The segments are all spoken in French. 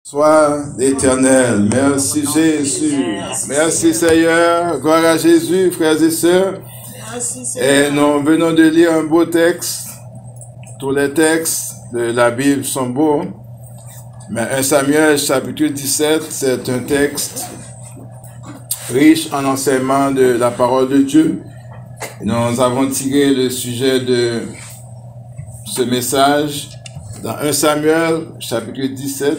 Sois l'Éternel. Merci Jésus. Merci Seigneur. Gloire à Jésus, frères et sœurs. Et nous venons de lire un beau texte. Tous les textes de la Bible sont beaux. Mais 1 Samuel chapitre 17, c'est un texte riche en enseignement de la parole de Dieu. Nous avons tiré le sujet de ce message dans 1 Samuel chapitre 17,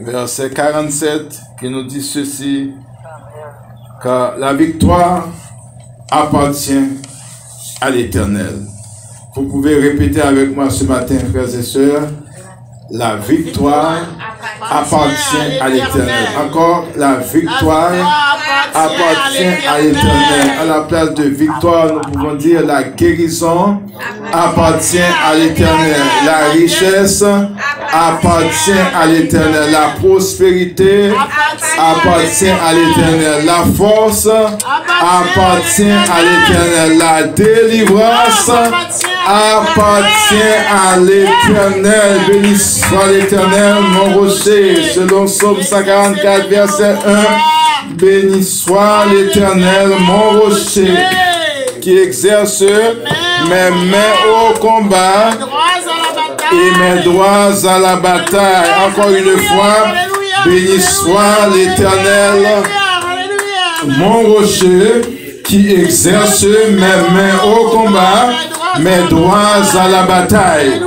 verset 47, qui nous dit ceci: car la victoire appartient à l'Éternel. Vous pouvez répéter avec moi ce matin, frères et sœurs: la victoire appartient à l'Éternel. Encore, la victoire appartient à l'Éternel. À la place de victoire, nous pouvons dire la guérison appartient à l'Éternel. La richesse appartient à l'Éternel. La prospérité appartient à l'Éternel. La force appartient à l'Éternel. La délivrance appartient à l'Éternel. Béni soit l'Éternel, mon rocher. Selon Psaume 144, verset 1. Béni soit l'Éternel, mon rocher, qui exerce mes mains au combat et mes doigts à la bataille. Encore une fois, béni soit l'Éternel, mon rocher, qui exerce mes mains au combat, mes doigts à la bataille.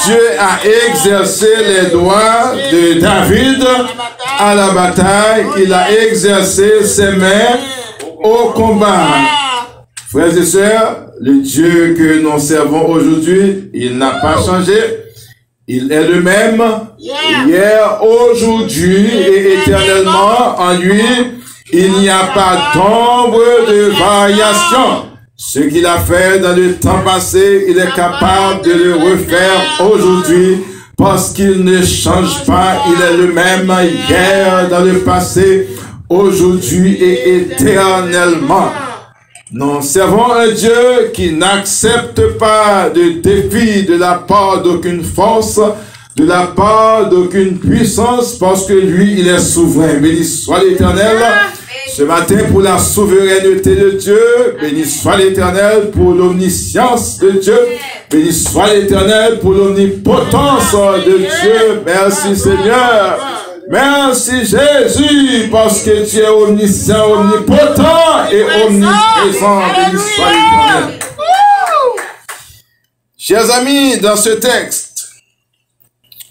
Dieu a exercé les doigts de David à la bataille. Il a exercé ses mains au combat. Frères et sœurs, le Dieu que nous servons aujourd'hui, il n'a pas changé. Il est le même hier, aujourd'hui et éternellement. En lui, il n'y a pas d'ombre de variation. Ce qu'il a fait dans le temps passé, il est capable de le refaire aujourd'hui parce qu'il ne change pas. Il est le même hier, dans le passé, aujourd'hui et éternellement. Nous servons un Dieu qui n'accepte pas de défi de la part d'aucune force, de la part d'aucune puissance, parce que lui, il est souverain. Béni soit l'Éternel. Ce matin, pour la souveraineté de Dieu, béni soit l'Éternel pour l'omniscience de Dieu, béni soit l'Éternel pour l'omnipotence de Dieu. Merci Seigneur, merci Jésus, parce que tu es omniscient, omnipotent et omniprésent. Béni soit l'Éternel. Chers amis, dans ce texte,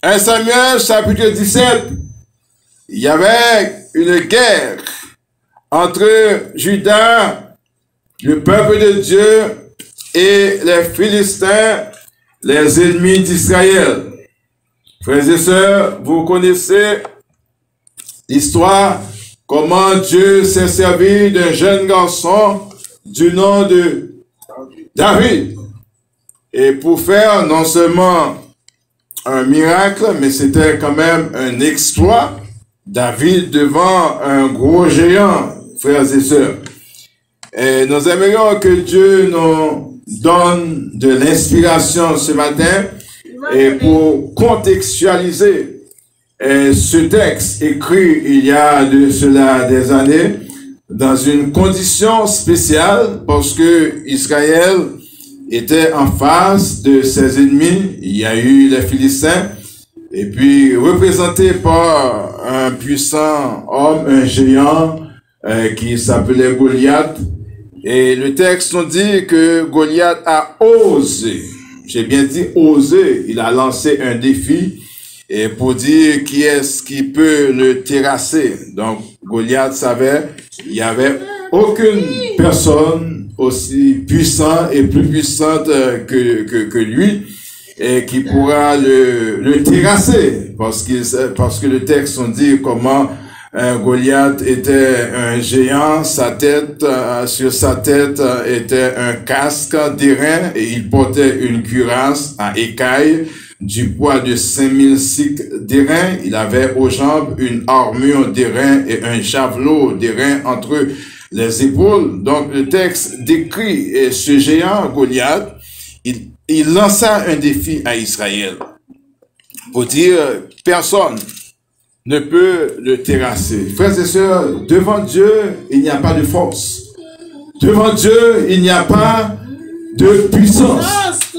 1 Samuel chapitre 17, il y avait une guerre entre Juda, le peuple de Dieu, et les Philistins, les ennemis d'Israël. Frères et sœurs, vous connaissez l'histoire, comment Dieu s'est servi d'un jeune garçon du nom de David. Et pour faire non seulement un miracle, mais c'était quand même un exploit, David devant un gros géant, frères et sœurs. Et nous aimerions que Dieu nous donne de l'inspiration ce matin et pour contextualiser ce texte écrit il y a de cela des années dans une condition spéciale parce que Israël était en face de ses ennemis. Il y a eu les Philistins et puis représenté par un puissant homme, un géant qui s'appelait Goliath. Et le texte nous dit que Goliath a osé, j'ai bien dit osé, il a lancé un défi et pour dire qui est-ce qui peut le terrasser. Donc Goliath savait qu'il n'y avait aucune personne aussi puissante et plus puissante que lui et qui pourra le terrasser parce que le texte nous dit comment Goliath était un géant, sur sa tête était un casque d'airain et il portait une cuirasse à écailles du poids de 5000 cycles d'airain. Il avait aux jambes une armure d'airain et un javelot d'airain entre les épaules. Donc le texte décrit ce géant Goliath, il lança un défi à Israël pour dire personne ne peut le terrasser. Frères et sœurs, devant Dieu, il n'y a pas de force. Devant Dieu, il n'y a pas de puissance.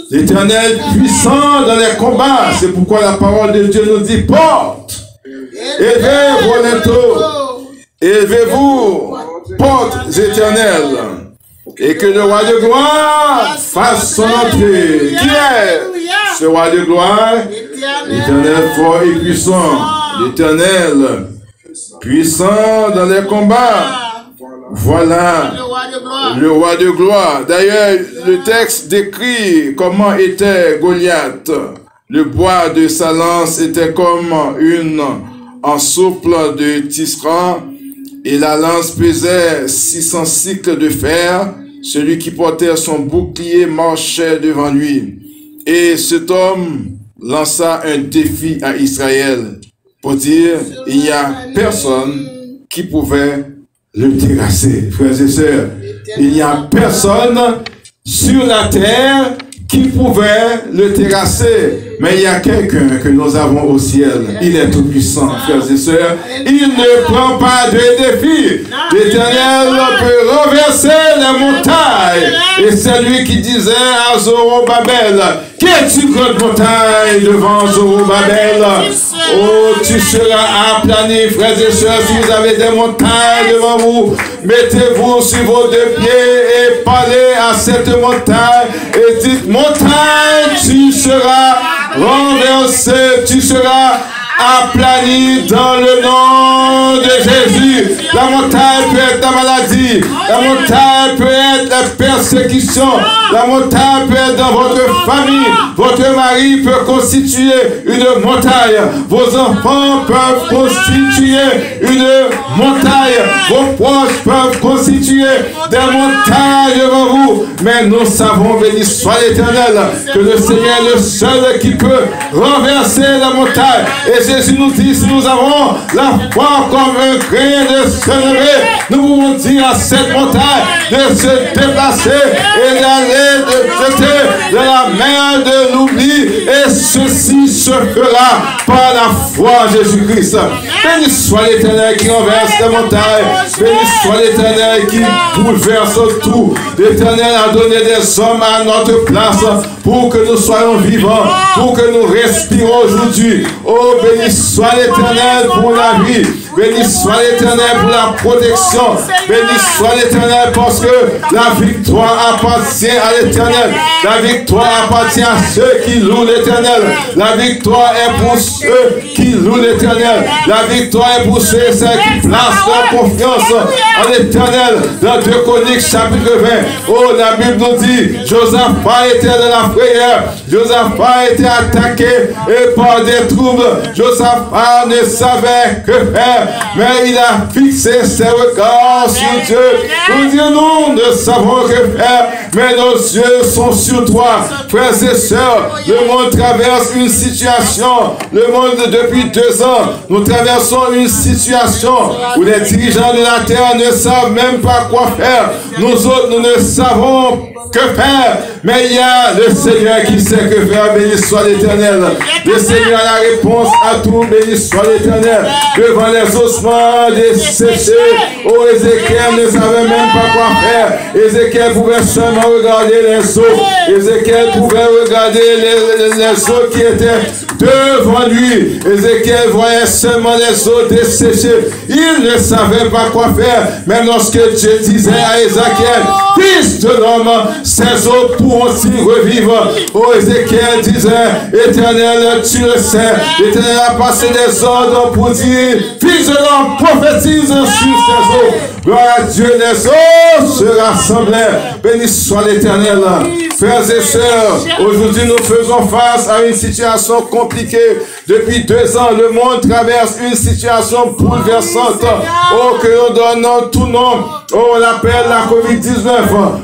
L'Éternel puissant dans les combats. C'est pourquoi la parole de Dieu nous dit, porte, élevez vos linteaux, élevez-vous, portes éternelles, et que le roi de gloire fasse son entrée. Qui est ce roi de gloire? L'Éternel fort et puissant. L'Éternel puissant dans les combats. Voilà le roi de gloire. D'ailleurs, le texte décrit comment était Goliath. Le bois de sa lance était comme une ensouple de tisserand et la lance pesait 600 cycles de fer. Celui qui portait son bouclier marchait devant lui. Et cet homme lança un défi à Israël pour dire il n'y a personne qui pouvait le terrasser. Frères et sœurs, il n'y a personne sur la terre qui pouvait le terrasser. Mais il y a quelqu'un que nous avons au ciel. Il est tout puissant, frères et sœurs. Il ne prend pas de défi. L'Éternel peut renverser les montagnes. Et c'est lui qui disait à Zorobabel, qu'es-tu grande montagne devant Zorobabel? Oh, tu seras aplani, frères et sœurs. Si vous avez des montagnes devant vous, mettez-vous sur vos deux pieds et parlez à cette montagne et dites, montagne, tu seras renversé, tu seras aplani dans le nom de Jésus. La montagne peut être la maladie, la montagne peut être la persécution, la montagne peut être dans votre famille. Votre mari peut constituer une montagne, vos enfants peuvent constituer une montagne, vos proches peuvent constituer des montagnes devant vous. Mais nous savons, béni soit l'Éternel, que le Seigneur est le seul qui peut renverser la montagne. Et Jésus nous dit, si nous avons la foi comme un grain de se lever, nous pouvons dire à cette montagne de se déplacer et d'aller de jeter dans la mer de l'oubli. Et ceci se fera par la foi en Jésus-Christ. Béni soit l'Éternel qui renverse les montagnes. Béni soit l'Éternel qui bouleverse tout. L'Éternel a donné des hommes à notre place pour que nous soyons vivants, pour que nous respirons aujourd'hui. Oh, béni soit l'Éternel pour la vie. Béni soit l'Éternel pour la protection. Béni soit l'Éternel parce que la victoire appartient à l'Éternel. La victoire appartient à ceux qui louent l'Éternel. La victoire est pour ceux qui louent l'Éternel. La victoire est pour ceux et celles qui placent leur confiance en l'Éternel. Dans 2 Chroniques chapitre 20. Oh, la Bible nous dit, Josaphat était dans la frayeur. Josaphat était attaqué et par des troubles. Josaphat ne savait que faire. Mais il a fixé ses regards sur Dieu. Nous disons, nous ne savons que faire, mais nos yeux sont sur toi. Frères et sœurs, le monde traverse une situation. Le monde, depuis 2 ans, nous traversons une situation où les dirigeants de la terre ne savent même pas quoi faire. Nous autres, nous ne savons que faire. Mais il y a le Seigneur qui sait que faire. Béni soit l'Éternel. Le Seigneur a la réponse à tout. Béni soit l'Éternel. Devant les ossements desséchés, oh, Ézéchiel ne savait même pas quoi faire. Ézéchiel pouvait seulement regarder les eaux. Ézéchiel pouvait regarder les eaux qui étaient devant lui. Ézéchiel voyait seulement les eaux desséchées. Il ne savait pas quoi faire. Mais lorsque Dieu disait à Ézéchiel, fils de l'homme, ces eaux pourront-ils revivre? Oh, Ézéchiel disait, Éternel, tu le sais. L'Éternel a passé des ordres pour dire, fils de l'homme, prophétise sur ces eaux. Gloire à Dieu, les eaux se rassemblèrent. Béni soit l'Éternel. Frères et sœurs, aujourd'hui nous faisons face à une situation compliquée. Depuis 2 ans, le monde traverse une situation bouleversante. Oh, que nous donnons tout nom on appelle la COVID-19,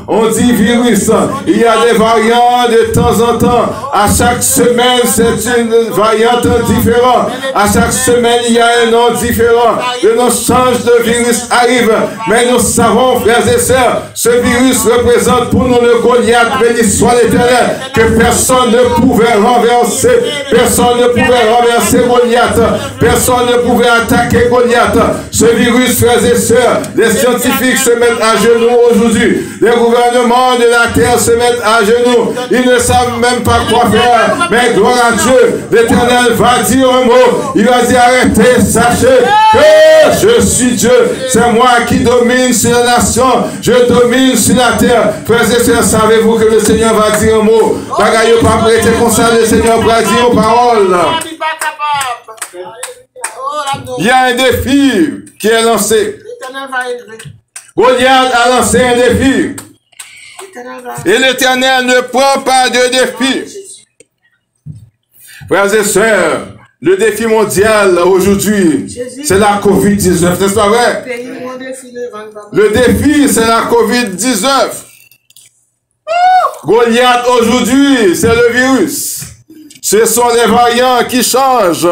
on dit virus. Il y a des variants de temps en temps. À chaque semaine, c'est une variante différente. À chaque semaine, il y a un nom différent. De nos changes de virus arrivent. Mais nous savons, frères et sœurs, ce virus représente pour nous le Goliath, béni soit l'Éternel, que personne ne pouvait renverser. Personne ne pouvait renverser Goliath. Personne ne pouvait attaquer Goliath. Ce virus, frères et sœurs, les scientifiques se mettent à genoux aujourd'hui. Les gouvernements de la terre se mettent à genoux. Ils ne savent même pas quoi faire. Mais gloire à Dieu, l'Éternel va dire un mot. Il va dire arrêtez, sachez que je suis Dieu. C'est moi qui domine sur la nation. Je domine sur la terre. Frères et sœurs, savez-vous que le Seigneur va dire un mot? Bagaille pas prêter comme ça, le Seigneur va dire aux paroles. Il y a un défi qui est lancé. Goliath a lancé un défi. Et l'Éternel ne prend pas de défi. Frères et sœurs, le défi mondial aujourd'hui, c'est la COVID-19. C'est pas vrai? Le défi, c'est la COVID-19. Goliath aujourd'hui, c'est le virus. Ce sont les variants qui changent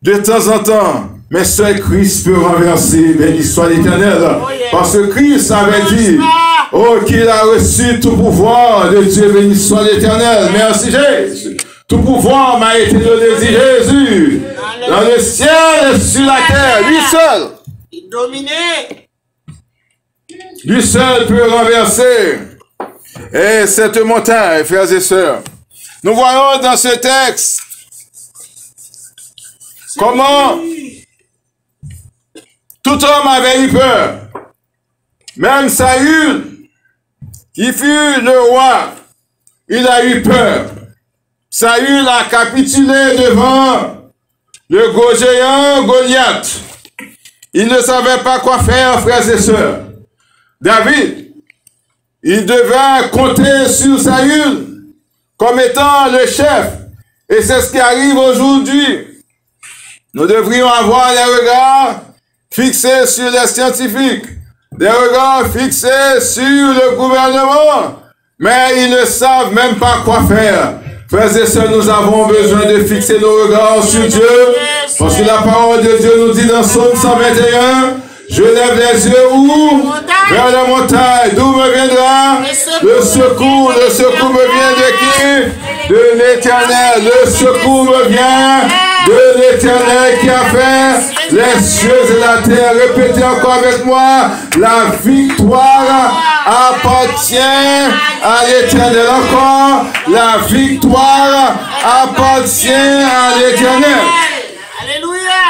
de temps en temps. Mais seul Christ peut renverser, béni soit l'Éternel. Parce que Christ avait dit, oh, qu'il a reçu tout pouvoir de Dieu, béni soit l'Éternel. Merci Jésus. Tout pouvoir m'a été donné, dit Jésus, dans le ciel et sur la terre, lui seul. Lui seul peut renverser et cette montagne, frères et sœurs. Nous voyons dans ce texte comment tout homme avait eu peur. Même Saül, qui fut le roi, il a eu peur. Saül a capitulé devant le gros géant Goliath. Il ne savait pas quoi faire, frères et sœurs. David, il devait compter sur Saül comme étant le chef. Et c'est ce qui arrive aujourd'hui. Nous devrions avoir les regards fixés sur les scientifiques, des regards fixés sur le gouvernement, mais ils ne savent même pas quoi faire. Frères et sœurs, nous avons besoin de fixer nos regards sur Dieu, parce que la parole de Dieu nous dit dans Psaume 121, je lève les yeux où? Vers la montagne. D'où me viendra le secours? Le secours me vient de qui? De l'Éternel. Le secours me vient de l'Éternel qui a fait les cieux et la terre. Répétez encore avec moi. La victoire appartient à l'Éternel. Encore. La victoire appartient à l'Éternel. Alléluia.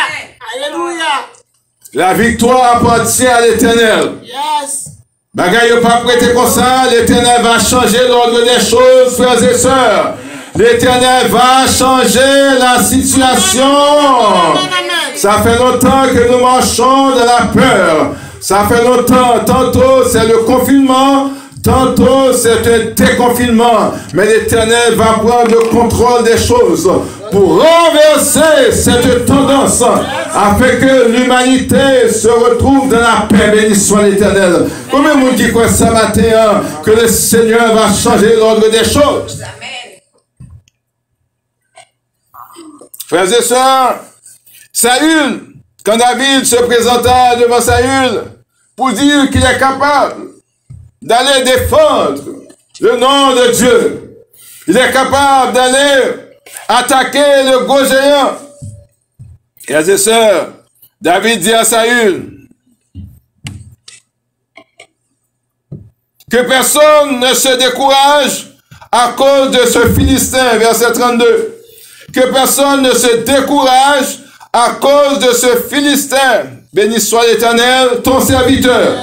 Alléluia. La victoire appartient à l'Éternel. Yes. Bagaille pas prêter comme ça, l'Éternel va changer l'ordre des choses, frères et sœurs. L'Éternel va changer la situation. Ça fait longtemps que nous marchons dans la peur. Ça fait longtemps, tantôt c'est le confinement, tantôt c'est un déconfinement. Mais l'Éternel va prendre le contrôle des choses pour renverser cette tendance afin que l'humanité se retrouve dans la paix. Béni soit l'Éternel. Combien de monde qui croit ce matin que le Seigneur va changer l'ordre des choses? Frères et sœurs, Saül, quand David se présenta devant Saül pour dire qu'il est capable d'aller défendre le nom de Dieu, il est capable d'aller attaquer le gros géant. Frères et sœurs, David dit à Saül que personne ne se décourage à cause de ce Philistin, verset 32. Que personne ne se décourage à cause de ce Philistin. Béni soit l'Éternel, ton serviteur.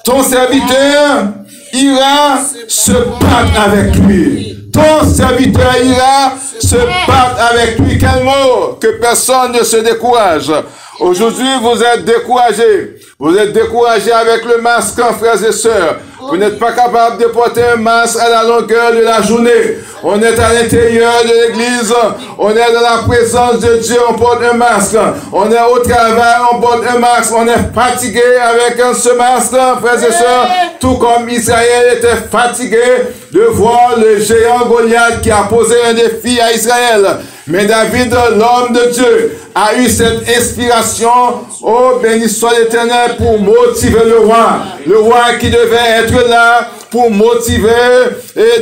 Ton serviteur ira se battre avec lui. Ton serviteur ira se battre avec lui. Quel mot? Que personne ne se décourage. Aujourd'hui, vous êtes découragés. Vous êtes découragés avec le masque, frères et sœurs. Vous n'êtes pas capable de porter un masque à la longueur de la journée. On est à l'intérieur de l'église. On est dans la présence de Dieu, on porte un masque. On est au travail, on porte un masque. On est fatigué avec ce masque, frères et sœurs. Tout comme Israël était fatigué de voir le géant Goliath qui a posé un défi à Israël. Mais David, l'homme de Dieu, a eu cette inspiration, oh béni soit l'Éternel, pour motiver le roi. Le roi qui devait être là pour motiver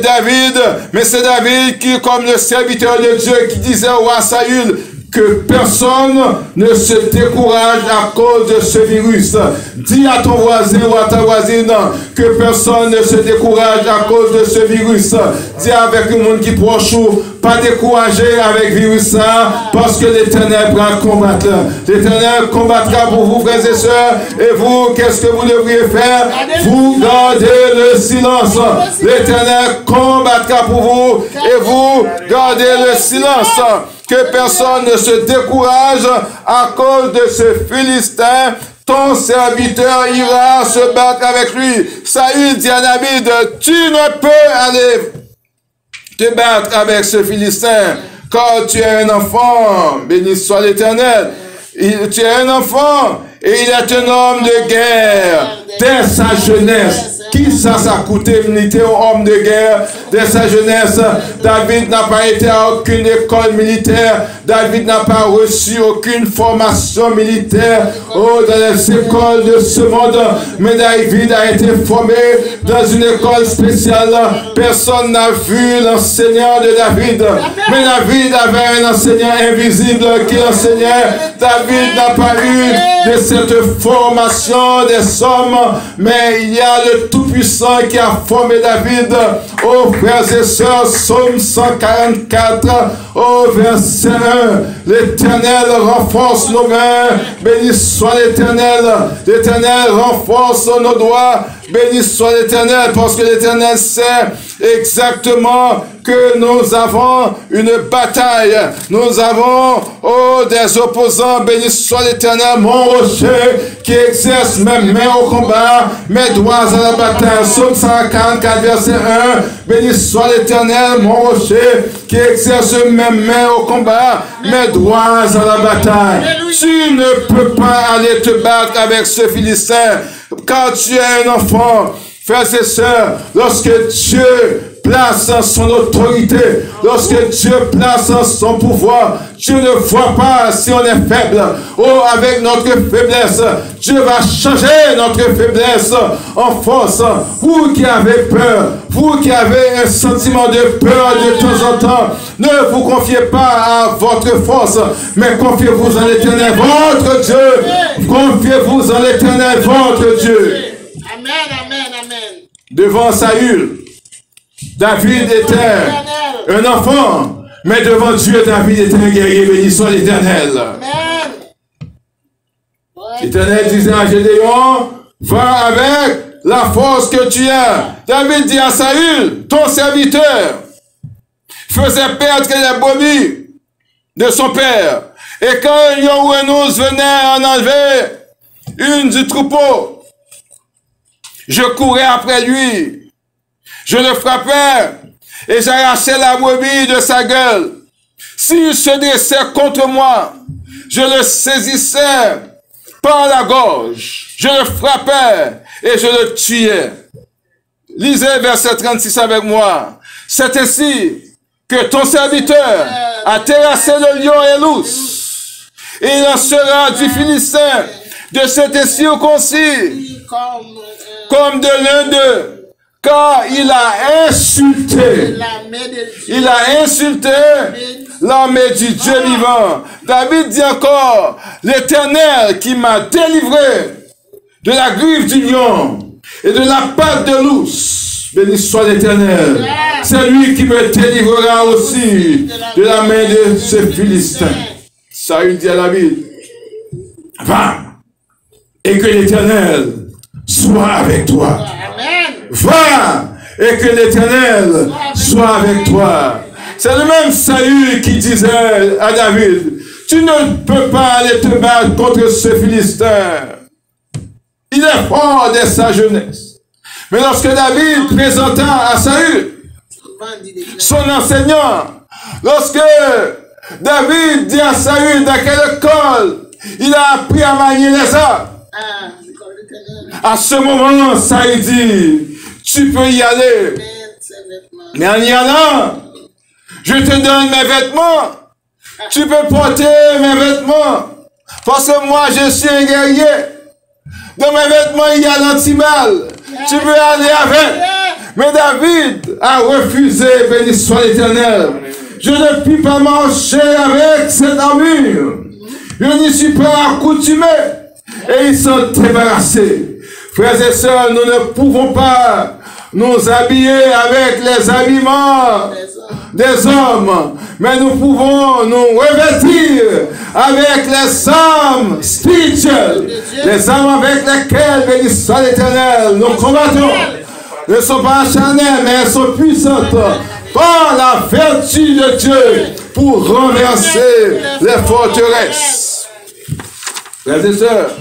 David. Mais c'est David qui, comme le serviteur de Dieu, qui disait au roi Saül, que personne ne se décourage à cause de ce virus. Dis à ton voisin ou à ta voisine que personne ne se décourage à cause de ce virus. Dis avec le monde qui proche ou pas découragé avec le virus parce que l'Éternel va combattre. L'Éternel combattra pour vous, frères et sœurs. Et vous, qu'est-ce que vous devriez faire? Vous gardez le silence. L'Éternel combattra pour vous et vous gardez le silence. Que personne ne se décourage à cause de ce Philistin. Ton serviteur ira se battre avec lui. Saül dit à David, tu ne peux aller te battre avec ce Philistin, car tu es un enfant. Béni soit l'Éternel. Tu es un enfant et il est un homme de guerre dès sa jeunesse. Qui ça a coûté militaire au homme de guerre dès sa jeunesse? David n'a pas été à aucune école militaire. David n'a pas reçu aucune formation militaire dans les écoles de ce monde. Mais David a été formé dans une école spéciale. Personne n'a vu l'enseignant de David. Mais David avait un enseignant invisible qui l'enseignait. David n'a pas eu de cette formation des hommes. Mais il y a le Tout-Puissant qui a formé David. Oh frères et sœurs, Psaume 144, au verset 1. L'Éternel renforce nos mains. Béni soit l'Éternel. L'Éternel renforce nos doigts. Béni soit l'Éternel, parce que l'Éternel sait exactement que nous avons une bataille. Nous avons, des opposants. Béni soit l'Éternel, mon rocher, qui exerce mes mains au combat, mes doigts à la bataille. Psaume 144, verset 1. Béni soit l'Éternel, mon rocher, qui exerce mes mains au combat, mes doigts à la bataille. Tu ne peux pas aller te battre avec ce Philistin, car tu es un enfant. Frères et sœurs, lorsque Dieu place son autorité, lorsque Dieu place son pouvoir, Dieu ne voit pas si on est faible. Avec notre faiblesse, Dieu va changer notre faiblesse en force. Vous qui avez peur, vous qui avez un sentiment de peur de temps en temps, ne vous confiez pas à votre force, mais confiez-vous en l'Éternel, votre Dieu. Confiez-vous en l'Éternel, votre Dieu. Amen, amen, amen. Devant Saül, David était un enfant, mais devant Dieu, David était un guerrier. Béni soit l'Éternel. L'Éternel disait à Gédéon, va avec la force que tu as. David dit à Saül, ton serviteur faisait perdre les brebis de son père. Et quand un lion ou un ours venait en enlever une du troupeau, je courais après lui, je le frappais et j'arrachais la brebis de sa gueule. S'il se dressait contre moi, je le saisissais par la gorge, je le frappais et je le tuais. Lisez verset 36 avec moi. C'est ainsi que ton serviteur a terrassé le lion et l'ours. Et il en sera du Philistin de cet incirconcis comme de l'un d'eux, car il a insulté l'armée du Dieu vivant. David dit encore, l'Éternel qui m'a délivré de la griffe du lion et de la patte de l'ours. Béni soit l'Éternel. C'est lui qui me délivrera aussi de la main de ce Philistin. Saül dit à David, va, et que l'Éternel soit avec toi. Va, et que l'Éternel soit avec toi. C'est le même Saül qui disait à David, tu ne peux pas aller te battre contre ce Philistin. Il est fort dès sa jeunesse. Mais lorsque David présenta à Saül son enseignant, lorsque David dit à Saül dans quelle école il a appris à manier les armes, à ce moment, Saül dit, tu peux y aller. Mais en y allant, je te donne mes vêtements. Tu peux porter mes vêtements. Parce que moi, je suis un guerrier. Dans mes vêtements, il y a l'antimal. Tu peux aller avec. Mais David a refusé, béni soit l'Éternel. Je ne puis pas marcher avec cette armure. Je n'y suis pas accoutumé. Et ils sont débarrassés. Frères et sœurs, nous ne pouvons pas nous habiller avec les habillements des hommes, mais nous pouvons nous revêtir avec les armes spirituelles, les armes avec lesquelles, béni soit l'Éternel, nous combattons. Ne sont pas charnelles, mais elles sont puissantes par la vertu de Dieu pour renverser les forteresses. Frères et sœurs,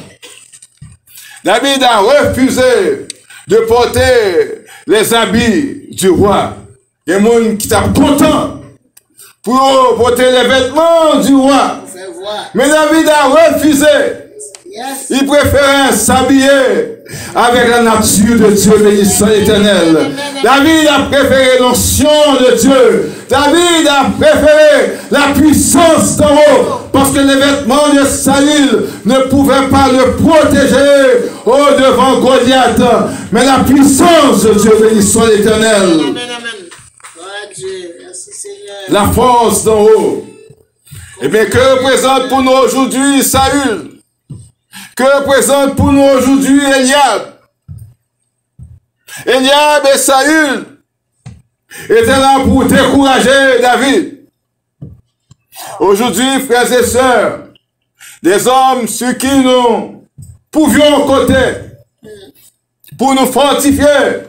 David a refusé de porter les habits du roi. Il y a des gens qui sont contents pour porter les vêtements du roi. Mais David a refusé. Il préférait s'habiller avec la nature de Dieu, béni soit l'Éternel. David a préféré l'onction de Dieu. David a préféré la puissance d'en haut. Parce que les vêtements de Saül ne pouvaient pas le protéger au-devant Goliath. Mais la puissance de Dieu, béni soit l'Éternel. La force d'en haut. Eh bien, que représente pour nous aujourd'hui Saül? Que représente pour nous aujourd'hui Eliab? Eliab et Saül étaient là pour décourager David. Aujourd'hui, frères et sœurs, des hommes sur qui nous pouvions compter pour nous fortifier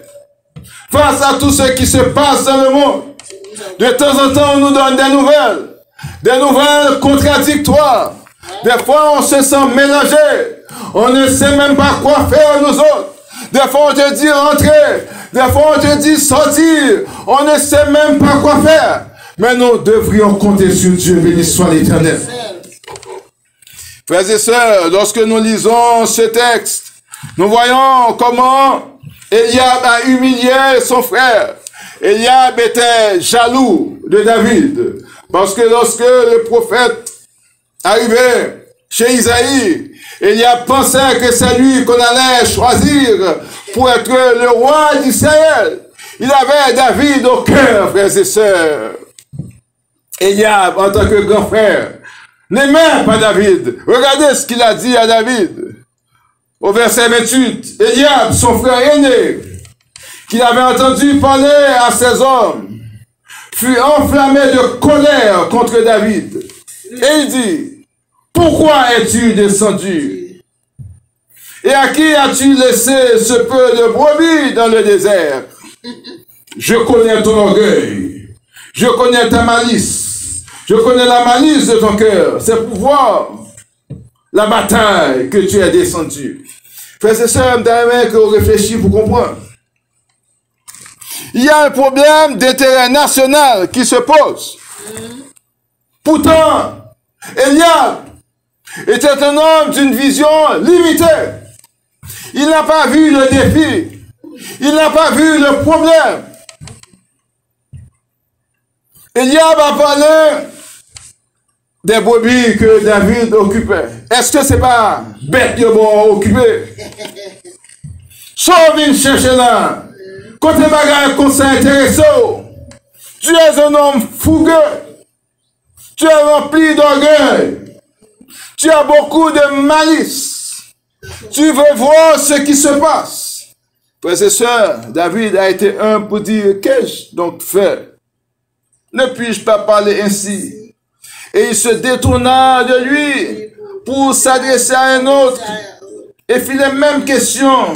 face à tout ce qui se passe dans le monde. De temps en temps, on nous donne des nouvelles contradictoires. Des fois, on se sent mélangé. On ne sait même pas quoi faire, nous autres. Des fois, on te dit rentrer. Des fois, on te dit sortir. On ne sait même pas quoi faire. Mais nous devrions compter sur Dieu, béni soit l'Éternel. Frères et sœurs, lorsque nous lisons ce texte, nous voyons comment Eliab a humilié son frère. Eliab était jaloux de David. Parce que lorsque le prophète arrivait chez Isaïe, Eliab pensait que c'est lui qu'on allait choisir pour être le roi d'Israël. Il avait David au cœur, frères et sœurs. Eliab, en tant que grand frère, n'aimait pas David. Regardez ce qu'il a dit à David. Au verset 28, Eliab, son frère aîné, qu'il avait entendu parler à ses hommes, fut enflammé de colère contre David. Et il dit, pourquoi es-tu descendu? Et à qui as-tu laissé ce peu de brebis dans le désert? Je connais ton orgueil. Je connais ta malice. Je connais la malice de ton cœur. C'est pour voir la bataille que tu es descendu. Frères et sœurs, d'ailleurs, que vous réfléchissez pour comprendre. Il y a un problème d'intérêt national qui se pose. Pourtant, Eliab était un homme d'une vision limitée. Il n'a pas vu le défi. Il n'a pas vu le problème. Eliab a parlé des brebis que David occupait. Est-ce que c'est pas bête de bon occupé? Sauve une chercher là. Quand les bagages qu'on s'est intéressant, tu es un homme fougueux. Tu es rempli d'orgueil. Tu as beaucoup de malice. Tu veux voir ce qui se passe. Frères et sœurs, David a été un pour dire, qu'ai-je donc fait? Ne puis-je pas parler ainsi? Et il se détourna de lui pour s'adresser à un autre et fit les mêmes questions.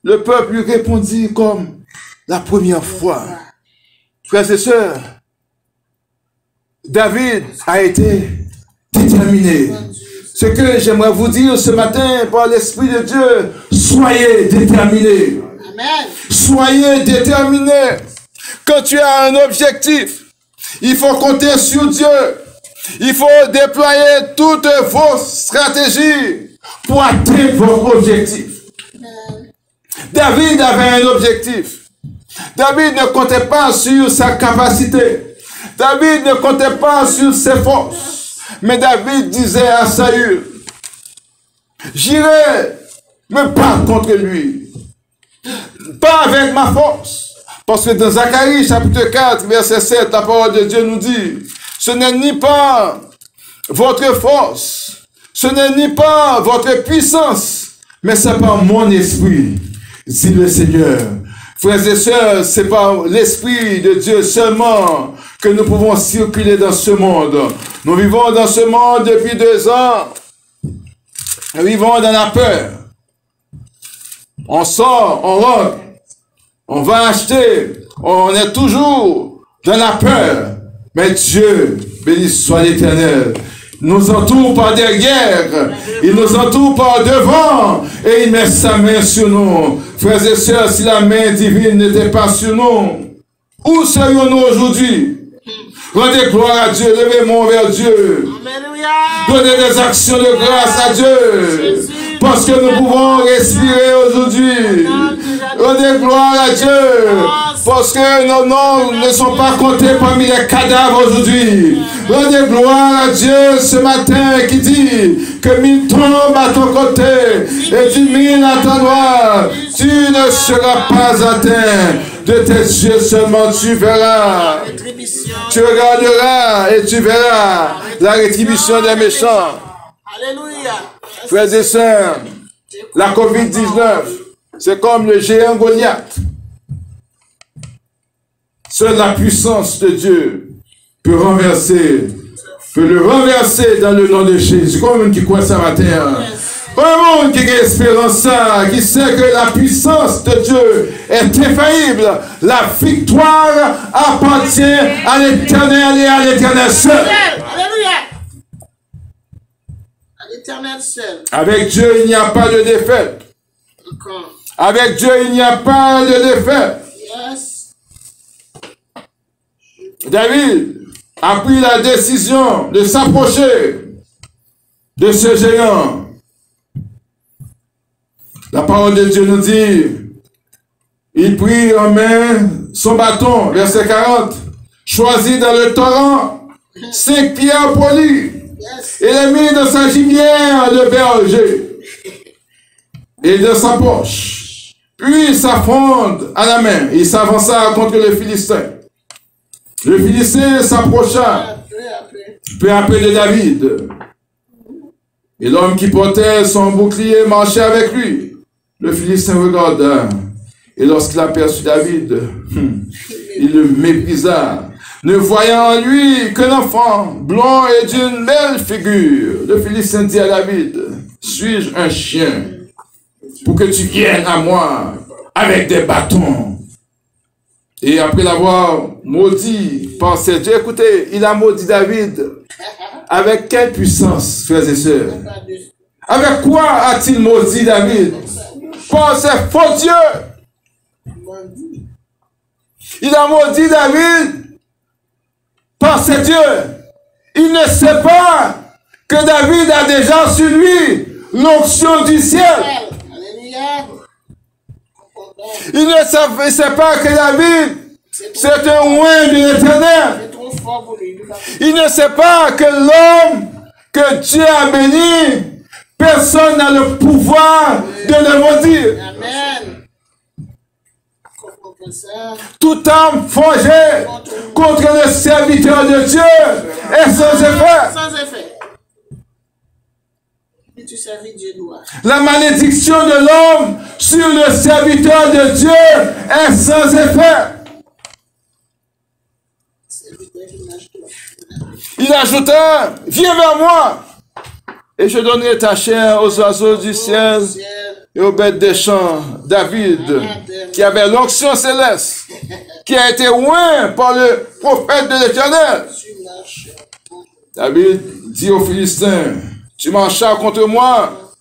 Le peuple lui répondit comme la première fois. Frères et sœurs, David a été déterminé. Ce que j'aimerais vous dire ce matin par l'Esprit de Dieu, Soyez déterminés. Amen. Soyez déterminés. Quand tu as un objectif, il faut compter sur Dieu. Il faut déployer toutes vos stratégies pour atteindre votre objectif. David avait un objectif. David ne comptait pas sur sa capacité. David ne comptait pas sur ses forces. Mais David disait à Saül, j'irai me battre contre lui. Pas avec ma force. Parce que dans Zacharie chapitre 4, verset 7, la parole de Dieu nous dit, ce n'est ni pas votre force, ce n'est ni pas votre puissance, mais c'est par mon esprit, dit le Seigneur. Frères et sœurs, c'est par l'esprit de Dieu seulement que nous pouvons circuler dans ce monde. Nous vivons dans ce monde depuis 2 ans. Nous vivons dans la peur. On sort, on rentre, on va acheter, on est toujours dans la peur. Mais Dieu, béni soit l'Éternel, nous entoure par derrière, il nous entoure par devant, et il met sa main sur nous. Frères et sœurs, si la main divine n'était pas sur nous, où serions-nous aujourd'hui? Rendez gloire à Dieu, levez mon vers Dieu. Donnez des actions de grâce à Dieu. Parce que nous pouvons respirer aujourd'hui. Rendez gloire à Dieu. Parce que nos noms ne sont pas comptés parmi les cadavres aujourd'hui. Rendez gloire à Dieu ce matin qui dit que 1000 tombent à ton côté et 10 000 à ta droite. Tu ne seras pas atteint. De tes yeux seulement tu verras. Tu regarderas et tu verras la rétribution des méchants. Alléluia. Frères et sœurs, la COVID-19, c'est comme le géant Goliath. Seule la puissance de Dieu peut le renverser dans le nom de Jésus. Comme un qui croit ça matin. Un monde qui a espérance, qui sait que la puissance de Dieu est infaillible. La victoire appartient à l'Éternel et à l'Éternel seul. Alléluia. À l'Éternel seul. Avec Dieu, il n'y a pas de défaite. Encore. Avec Dieu, il n'y a pas de défaite. Yes. David a pris la décision de s'approcher de ce géant. La parole de Dieu nous dit, il prit en main son bâton, verset 40, choisi dans le torrent 5 pierres polies, et les mit dans sa gimière de berger et dans sa poche. Puis sa fronde à la main, il s'avança contre le Philistin. Le Philistin s'approcha peu à peu de David. Et l'homme qui portait son bouclier marchait avec lui. Le Philistin regarda, et lorsqu'il aperçut David, il le méprisa, ne voyant en lui qu'un enfant blond et d'une belle figure. Le Philistin dit à David, suis-je un chien pour que tu viennes à moi avec des bâtons? Et après l'avoir maudit par ses dieux, écoutez, il a maudit David. Avec quelle puissance, frères et sœurs? Avec quoi a-t-il maudit David? Par ses faux dieux. Il a maudit David par ses dieux. Il ne sait pas que David a déjà sur lui l'onction du ciel. Il ne sait pas que David, c'est un oint de l'Éternel. Il ne sait pas que l'homme que Dieu a béni, personne n'a le pouvoir de le maudire. Amen. Toute âme forgée contre le serviteur de Dieu est sans effet. Sans effet. Et tu servis Dieu doit. La malédiction de l'homme sur le serviteur de Dieu est sans effet. Il ajouta, viens vers moi, et je donnerai ta chair aux oiseaux du ciel et aux bêtes des champs. David, qui avait l'onction céleste, qui a été oint par le prophète de l'Éternel. David dit aux Philistins, tu marchas contre moi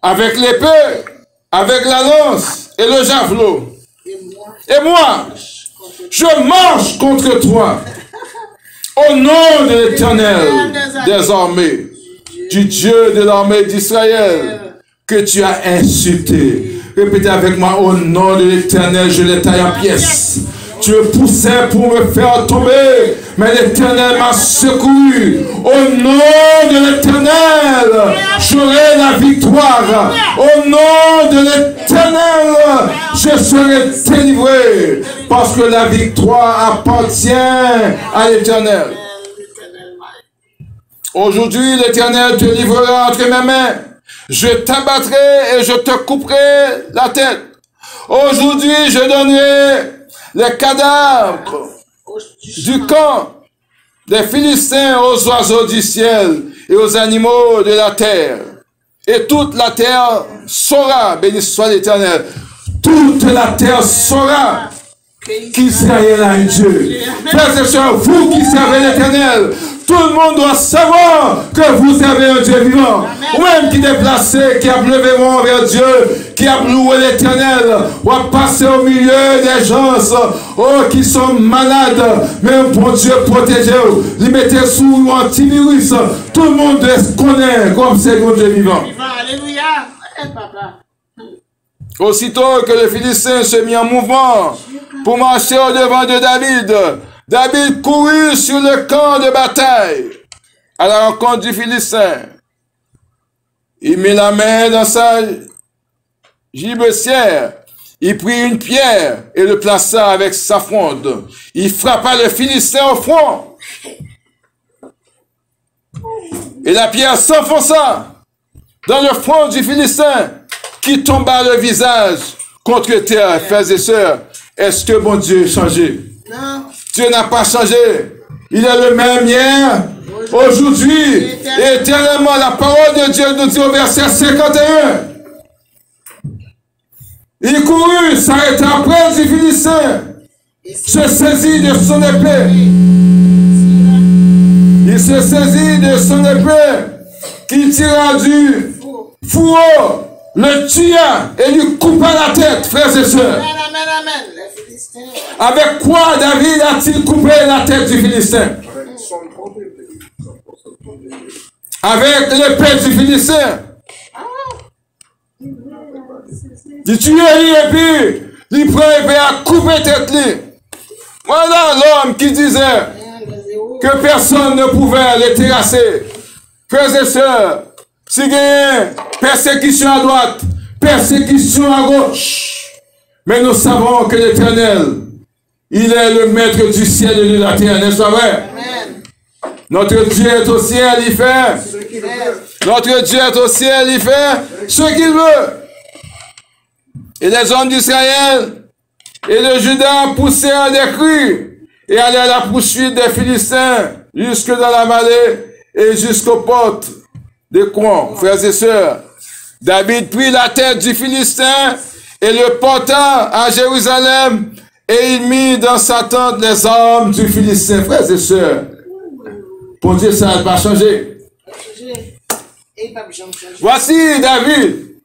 avec l'épée avec la lance et le javelot. Et moi, Et moi, je marche contre toi. Au nom de l'Éternel des armées, du Dieu de l'armée d'Israël, que tu as insulté. Répétez avec moi, au nom de l'Éternel, je les taille en pièces. Tu me poussais pour me faire tomber, mais l'Éternel m'a secouru. Au nom de l'Éternel, j'aurai la victoire. Au nom de l'Éternel, je serai délivré. Parce que la victoire appartient à l'Éternel. Aujourd'hui, l'Éternel te livrera entre mes mains. Je t'abattrai et je te couperai la tête. Aujourd'hui, je donnerai les cadavres du camp des Philistins aux oiseaux du ciel et aux animaux de la terre. Et toute la terre saura, béni soit l'Éternel, toute la terre saura qu'Israël a un Dieu. Frères et sœurs, vous qui servez l'Éternel, tout le monde doit savoir que vous servez un Dieu vivant. Ou même qui déplacé, qui a levé vers Dieu, qui a loué l'Éternel, ou a passé au milieu des gens qui sont malades, mais bon Dieu protégez-vous, les mettez sous antivirus. Tout le monde connaît comme c'est un Dieu vivant. Alléluia. Papa. Aussitôt que le Philistin se mit en mouvement pour marcher au-devant de David, David courut sur le camp de bataille à la rencontre du Philistin. Il mit la main dans sa gibecière. Il prit une pierre et le plaça avec sa fronde. Il frappa le Philistin au front. Et la pierre s'enfonça dans le front du Philistin qui tomba le visage contre terre. Frères et sœurs, est-ce que mon Dieu a changé? Non. Dieu n'a pas changé. Il est le même hier, aujourd'hui, et éternellement. La parole de Dieu nous dit au verset 51. Il courut, s'arrêta après du Philistin, se saisit de son épée. Il se saisit de son épée, qu'il tira du fourreau, le tua et lui coupa la tête, frères et sœurs. Amen, amen, amen. Les Philistins. Avec quoi David a-t-il coupé la tête du Philistin? Avec l'épée du Philistin. Il tue et puis il prend l'épée à couper tête. Voilà l'homme qui disait que personne ne pouvait les terrasser. Frères et sœurs, si il y a persécution à droite, persécution à gauche, mais nous savons que l'Éternel, il est le maître du ciel et de la terre, n'est-ce pas vrai? Amen. Notre Dieu est au ciel, il fait. Notre Dieu est au ciel, il fait ce qu'il veut. Et les hommes d'Israël et de Juda poussèrent des cris et allèrent à la poursuite des Philistins jusque dans la vallée et jusqu'aux portes des coins. Frères et sœurs, David prit la tête du Philistin et le porta à Jérusalem et il mit dans sa tente les armes du Philistin. Frères et sœurs, pour Dieu, ça n'a pas changé. Voici David,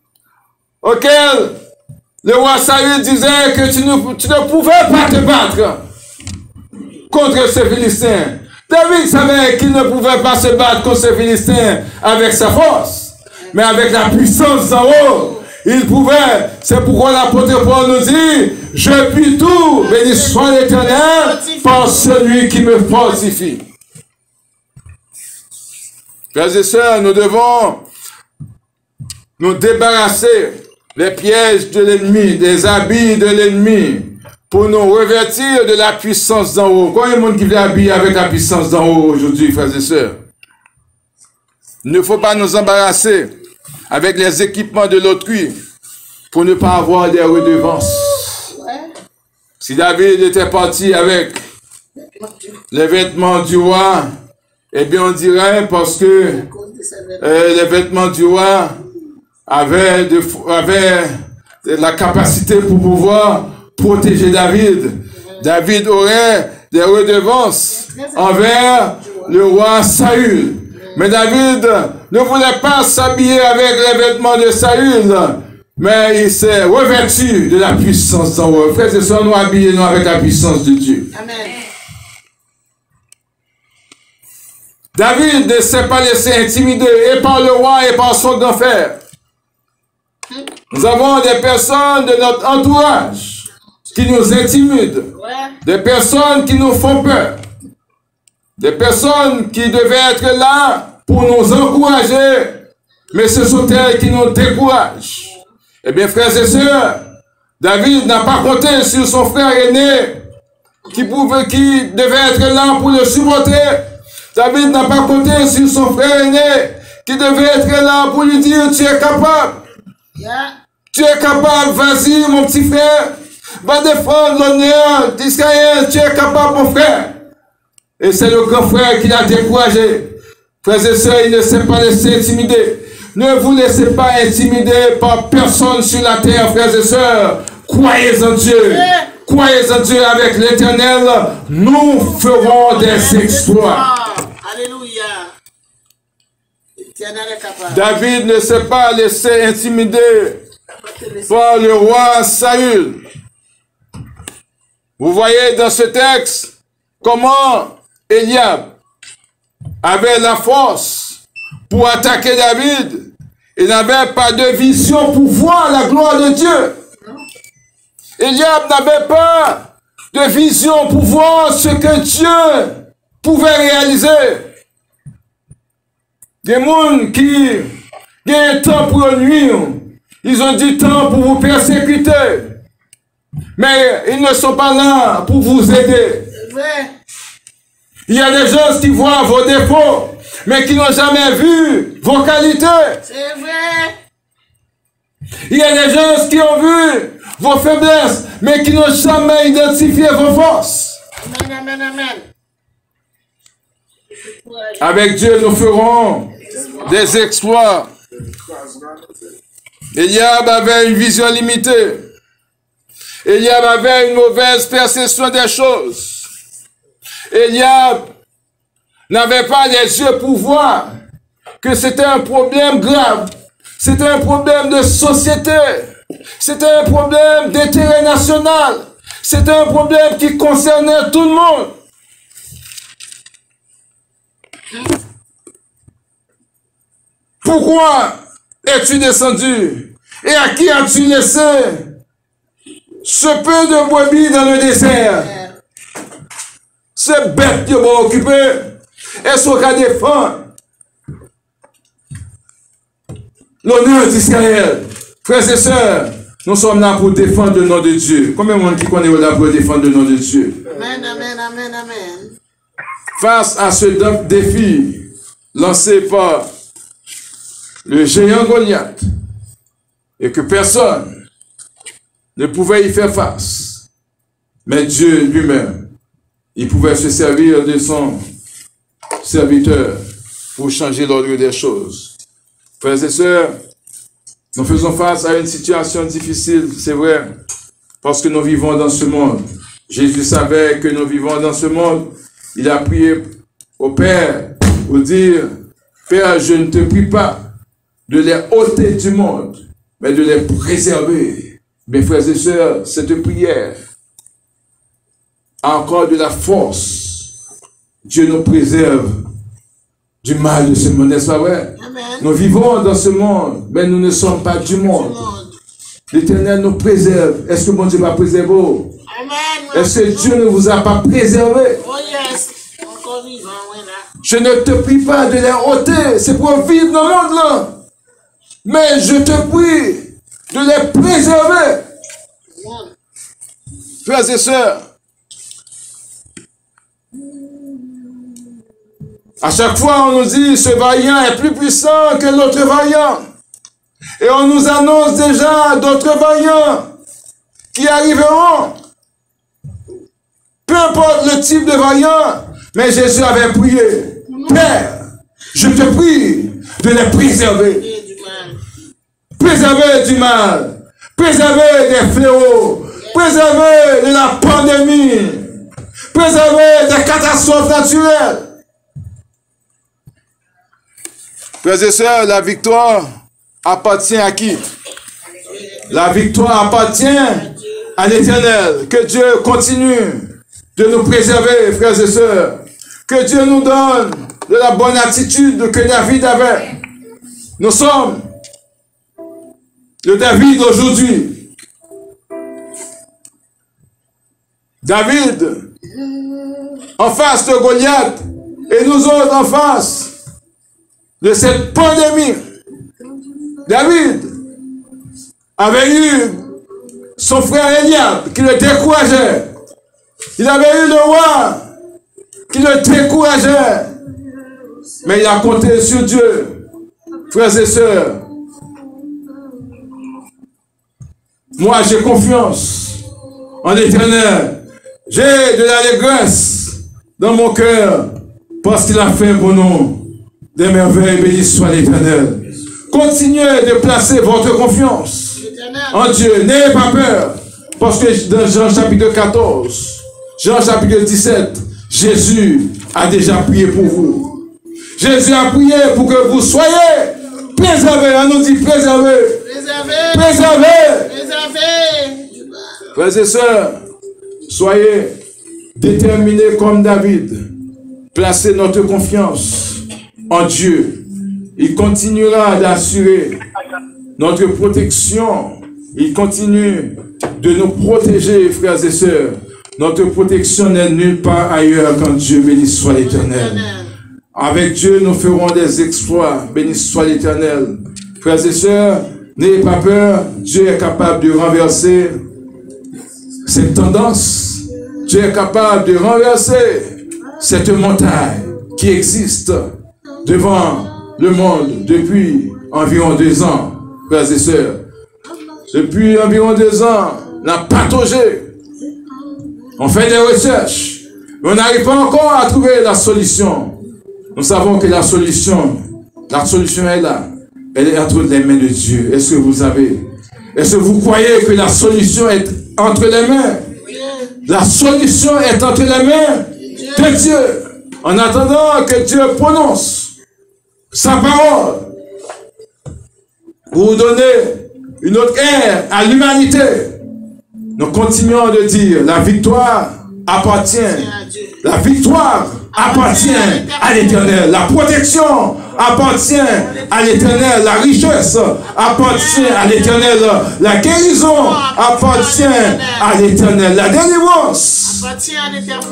auquel le roi Saül disait que tu ne pouvais pas te battre contre ce Philistin. David savait qu'il ne pouvais pas se battre contre ce Philistin avec sa force, mais avec la puissance d'en haut. Il pouvait. C'est pourquoi l'apôtre Paul nous dit, je puis tout, béni soit l'Éternel, par celui qui me fortifie. Frères et sœurs, nous devons nous débarrasser des pièges de l'ennemi, des habits de l'ennemi, pour nous revêtir de la puissance d'en haut. Combien de monde qui veut habiller avec la puissance d'en haut aujourd'hui, frères et sœurs? Il ne faut pas nous embarrasser avec les équipements de l'autrui pour ne pas avoir des redevances. Si David était parti avec les vêtements du roi, eh bien on dirait parce que les vêtements du roi avaient la capacité pour pouvoir protéger David. David aurait des redevances envers le roi Saül. Mais David ne voulait pas s'habiller avec les vêtements de Saül. mais il s'est revêtu de la puissance d'en haut. Frères et sœurs, nous habillons avec la puissance de Dieu. Amen. David ne s'est pas laissé intimider et par le roi et par son grand frère. Nous avons des personnes de notre entourage qui nous intimident, des personnes qui nous font peur, des personnes qui devaient être là pour nous encourager, mais ce sont elles qui nous découragent. Eh bien, frères et sœurs, David n'a pas compté sur son frère aîné qui devait être là pour le supporter. David n'a pas compté sur son frère aîné qui devait être là pour lui dire: tu es capable. Tu es capable, vas-y mon petit frère. Va défendre l'honneur d'Israël. Tu es capable mon frère. Et c'est le grand frère qui l'a découragé. Frères et sœurs, il ne s'est pas laissé intimider. Ne vous laissez pas intimider par personne sur la terre, frères et sœurs. Croyez en Dieu. Croyez en Dieu, avec l'Éternel. Nous ferons des exploits. Alléluia. David ne s'est pas laissé intimider par le roi Saül. Vous voyez dans ce texte comment Eliab avait la force pour attaquer David. Il n'avait pas de vision pour voir la gloire de Dieu. Eliab n'avait pas de vision pour voir ce que Dieu pouvait réaliser. Des gens qui ont un temps pour nuire, ils ont du temps pour vous persécuter. Mais ils ne sont pas là pour vous aider. Il y a des gens qui voient vos défauts, mais qui n'ont jamais vu vos qualités. C'est vrai. Il y a des gens qui ont vu vos faiblesses, mais qui n'ont jamais identifié vos forces. Amen, amen, amen. Avec Dieu, nous ferons des exploits. Eliab avait une vision limitée. Eliab avait une mauvaise perception des choses. Eliab n'avait pas les yeux pour voir que c'était un problème grave. C'était un problème de société. C'était un problème d'intérêt national. C'était un problème qui concernait tout le monde. Pourquoi es-tu descendu? Et à qui as-tu laissé ce peu de brebis dans le désert? Ces bêtes qui vont occuper, elles sont qu'à défendre l'honneur d'Israël. Frères et sœurs, nous sommes là pour défendre le nom de Dieu. Combien de monde qui connaît là pour défendre le nom de Dieu? Amen, amen, amen, amen. Face à ce défi lancé par le géant Goliath, et que personne ne pouvait y faire face, mais Dieu lui-même, il pouvait se servir de son serviteur pour changer l'ordre des choses. Frères et sœurs, nous faisons face à une situation difficile, c'est vrai, parce que nous vivons dans ce monde. Jésus savait que nous vivons dans ce monde. Il a prié au Père pour dire: Père, je ne te prie pas de les ôter du monde, mais de les préserver. Mes frères et sœurs, cette prière a encore de la force. Dieu nous préserve du mal de ce monde, n'est-ce pas vrai? Amen. Nous vivons dans ce monde, mais nous ne sommes pas du monde. L'Éternel nous préserve. Est-ce que mon Dieu va préserver? Amen. Est-ce que Dieu ne vous a pas préservé? Oh yes. Encore vivant, oui, là. Je ne te prie pas de les ôter, c'est pour vivre dans le monde là. Mais je te prie de les préserver. Frères et sœurs, à chaque fois on nous dit: ce vaillant est plus puissant que l'autre vaillant. Et on nous annonce déjà d'autres vaillants qui arriveront. Peu importe le type de vaillant, mais Jésus avait prié: Père, je te prie de les préserver. Préserver du mal, préserver des fléaux, préserver de la pandémie, préserver des catastrophes naturelles. Frères et sœurs, la victoire appartient à qui? La victoire appartient à l'Éternel. Que Dieu continue de nous préserver, frères et sœurs. Que Dieu nous donne de la bonne attitude que David avait. Nous sommes le David aujourd'hui. David en face de Goliath et nous autres en face de cette pandémie. David avait eu son frère Eliab qui le décourageait. Il avait eu le roi qui le décourageait. Mais il a compté sur Dieu. Frères et sœurs, moi j'ai confiance en l'Éternel. J'ai de l'allégresse dans mon cœur parce qu'il a fait pour nous des merveilles. Béni soit l'Éternel. Continuez de placer votre confiance en Dieu. N'ayez pas peur. Parce que dans Jean chapitre 14, Jean chapitre 17, Jésus a déjà prié pour vous. Jésus a prié pour que vous soyez préservés. On nous dit préservés. Préservés. Frères et sœurs, soyez déterminés comme David. Placez notre confiance en Dieu. Il continuera d'assurer notre protection. Il continue de nous protéger, frères et sœurs. Notre protection n'est nulle part ailleurs qu'en Dieu. Béni soit l'Éternel. Avec Dieu, nous ferons des exploits. Béni soit l'Éternel. Frères et sœurs, n'ayez pas peur. Dieu est capable de renverser cette tendance. Dieu est capable de renverser cette montagne qui existe devant le monde depuis environ 2 ans, frères et sœurs. Depuis environ 2 ans, la pathologie. On fait des recherches, mais on n'arrive pas encore à trouver la solution. Nous savons que la solution est là. Elle est entre les mains de Dieu. Est-ce que vous savez? Est-ce que vous croyez que la solution est entre les mains? La solution est entre les mains de Dieu. En attendant que Dieu prononce sa parole pour donner une autre ère à l'humanité, nous continuons de dire la victoire appartient. La victoire appartient à l'Éternel. La protection appartient à l'Éternel. La richesse appartient à l'Éternel. La guérison appartient à l'Éternel. La délivrance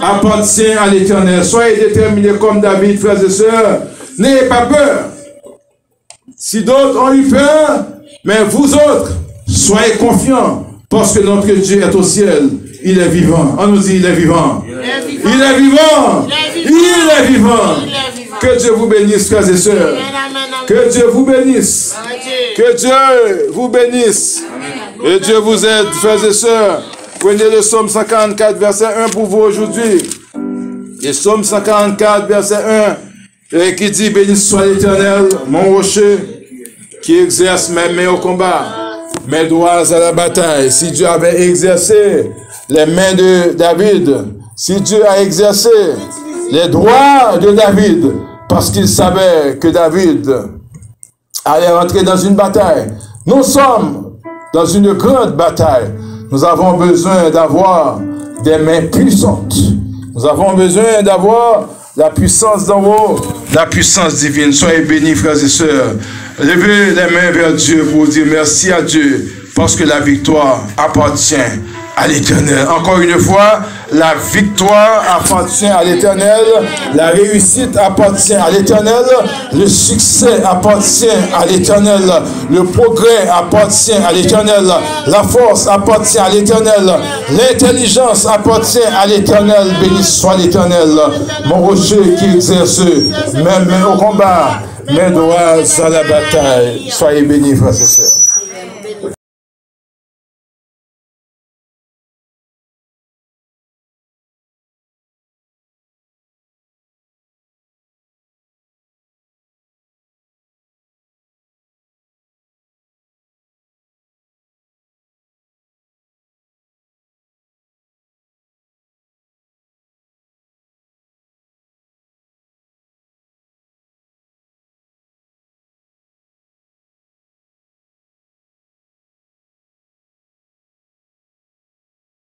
appartient à l'Éternel. Soyez déterminés comme David, frères et sœurs. N'ayez pas peur. Si d'autres ont eu peur, mais vous autres, soyez confiants, parce que notre Dieu est au ciel. Il est vivant. On nous dit, il est vivant. Il est vivant. Il est vivant. Que Dieu vous bénisse, frères et sœurs. Que Dieu vous bénisse. Que Dieu vous bénisse. Et Dieu vous aide, frères et sœurs. Prenez le psaume 144, verset 1 pour vous aujourd'hui. Et psaume 144, verset 1, et qui dit, béni soit l'Éternel, mon rocher, qui exerce mes mains au combat, mes doigts à la bataille. Si Dieu avait exercé les mains de David, si Dieu a exercé les droits de David, parce qu'il savait que David allait rentrer dans une bataille. Nous sommes dans une grande bataille. Nous avons besoin d'avoir des mains puissantes. Nous avons besoin d'avoir la puissance d'en haut, la puissance divine. Soyez bénis, frères et sœurs. Levez les mains vers Dieu pour dire merci à Dieu, parce que la victoire appartient à l'Éternel. Encore une fois, la victoire appartient à l'Éternel, la réussite appartient à l'Éternel, le succès appartient à l'Éternel, le progrès appartient à l'Éternel, la force appartient à l'Éternel, l'intelligence appartient à l'Éternel. Béni soit l'Éternel, mon rocher qui exerce mes mains au combat, mes doigts à la bataille. Soyez bénis, frères et sœurs.